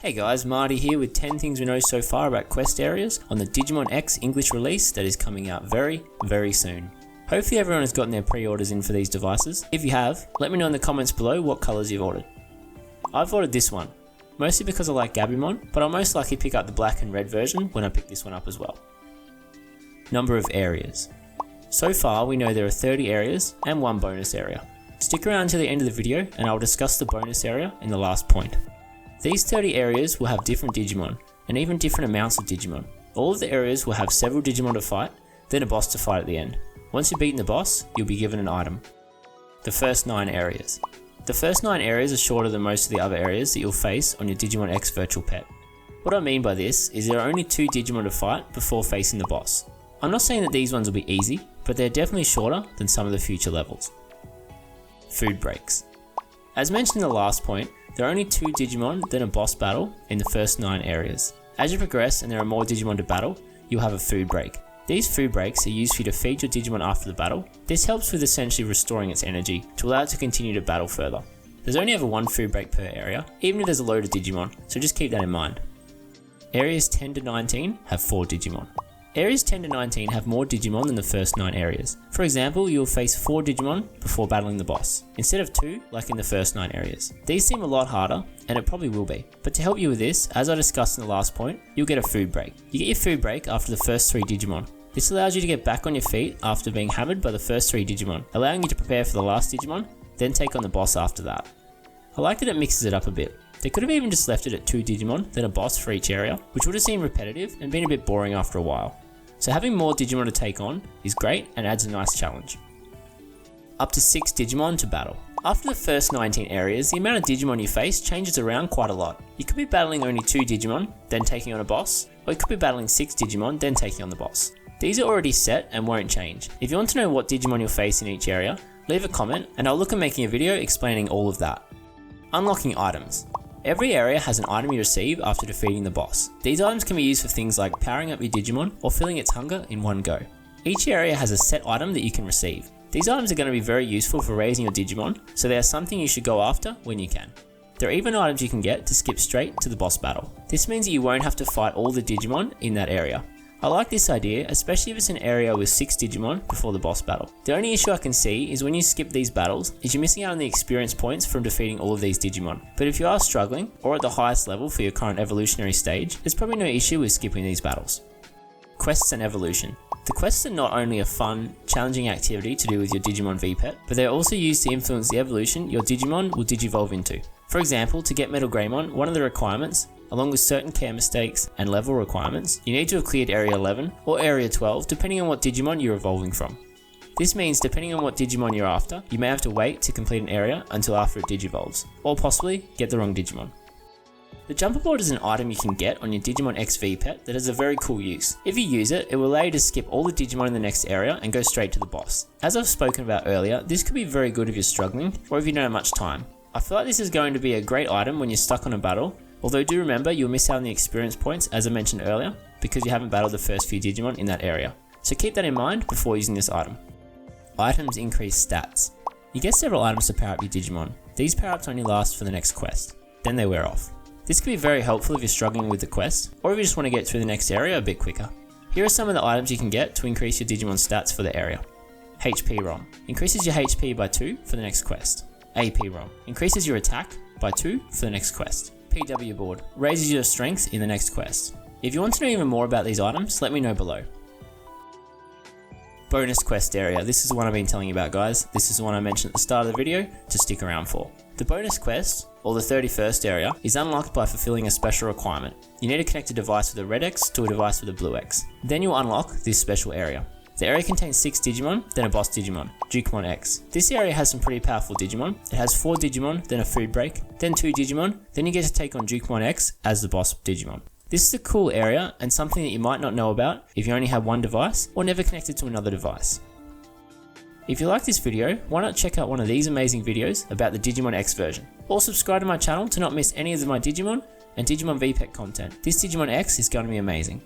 Hey guys, Marty here with 10 things we know so far about quest areas on the Digimon X English release that is coming out very, very soon. Hopefully everyone has gotten their pre-orders in for these devices. If you have, let me know in the comments below what colours you've ordered. I've ordered this one, mostly because I like Gabumon, but I'll most likely pick up the black and red version when I pick this one up as well. Number of areas. So far we know there are 30 areas and one bonus area. Stick around until the end of the video and I'll discuss the bonus area in the last point. These 30 areas will have different Digimon, and even different amounts of Digimon. All of the areas will have several Digimon to fight, then a boss to fight at the end. Once you've beaten the boss, you'll be given an item. The first 9 areas. The first 9 areas are shorter than most of the other areas that you'll face on your Digimon X Virtual Pet. What I mean by this is there are only 2 Digimon to fight before facing the boss. I'm not saying that these ones will be easy, but they're definitely shorter than some of the future levels. Food breaks. As mentioned in the last point, there are only 2 Digimon, then a boss battle in the first 9 areas. As you progress and there are more Digimon to battle, you'll have a food break. These food breaks are used for you to feed your Digimon after the battle. This helps with essentially restoring its energy to allow it to continue to battle further. There's only ever 1 food break per area, even if there's a load of Digimon, so just keep that in mind. Areas 10 to 19 have 4 Digimon. Areas 10 to 19 have more Digimon than the first 9 areas. For example, you'll face 4 Digimon before battling the boss, instead of 2 like in the first 9 areas. These seem a lot harder, and it probably will be. But to help you with this, as I discussed in the last point, you'll get a food break. You get your food break after the first 3 Digimon. This allows you to get back on your feet after being hammered by the first 3 Digimon, allowing you to prepare for the last Digimon, then take on the boss after that. I like that it mixes it up a bit. They could have even just left it at 2 Digimon, then a boss for each area, which would have seemed repetitive and been a bit boring after a while. So having more Digimon to take on is great and adds a nice challenge. Up to 6 Digimon to battle. After the first 19 areas, the amount of Digimon you face changes around quite a lot. You could be battling only 2 Digimon, then taking on a boss, or you could be battling 6 Digimon, then taking on the boss. These are already set and won't change. If you want to know what Digimon you'll face in each area, leave a comment and I'll look at making a video explaining all of that. Unlocking items. Every area has an item you receive after defeating the boss. These items can be used for things like powering up your Digimon or filling its hunger in one go. Each area has a set item that you can receive. These items are going to be very useful for raising your Digimon, so they are something you should go after when you can. There are even items you can get to skip straight to the boss battle. This means that you won't have to fight all the Digimon in that area. I like this idea, especially if it's an area with 6 Digimon before the boss battle. The only issue I can see is when you skip these battles, is you're missing out on the experience points from defeating all of these Digimon. But if you are struggling, or at the highest level for your current evolutionary stage, there's probably no issue with skipping these battles. Quests and evolution. The quests are not only a fun, challenging activity to do with your Digimon VPet, but they are also used to influence the evolution your Digimon will digivolve into. For example, to get Metal Greymon, one of the requirements, along with certain care mistakes and level requirements, you need to have cleared Area 11 or Area 12 depending on what Digimon you're evolving from. This means depending on what Digimon you're after, you may have to wait to complete an area until after it digivolves, or possibly get the wrong Digimon. The jumper board is an item you can get on your Digimon X VPet that has a very cool use. If you use it, it will allow you to skip all the Digimon in the next area and go straight to the boss. As I've spoken about earlier, this could be very good if you're struggling or if you don't have much time. I feel like this is going to be a great item when you're stuck on a battle, although do remember you'll miss out on the experience points as I mentioned earlier because you haven't battled the first few Digimon in that area. So keep that in mind before using this item. Items increase stats. You get several items to power up your Digimon. These power ups only last for the next quest, then they wear off. This can be very helpful if you're struggling with the quest or if you just want to get through the next area a bit quicker. Here are some of the items you can get to increase your Digimon stats for the area. HP ROM. Increases your HP by 2 for the next quest. AP ROM. Increases your attack by 2 for the next quest. PW board. Raises your strength in the next quest. If you want to know even more about these items, let me know below. Bonus quest area. This is the one I've been telling you about, guys. This is the one I mentioned at the start of the video to stick around for. The bonus quest, or the 31st area, is unlocked by fulfilling a special requirement. You need to connect a device with a red X to a device with a blue X. Then you'll unlock this special area. The area contains 6 Digimon, then a boss Digimon, Digimon X. This area has some pretty powerful Digimon. It has 4 Digimon, then a food break, then 2 Digimon, then you get to take on Digimon X as the boss Digimon. This is a cool area and something that you might not know about if you only have one device or never connected to another device. If you like this video, why not check out one of these amazing videos about the Digimon X version, or subscribe to my channel to not miss any of my Digimon and Digimon VPet content. This Digimon X is going to be amazing.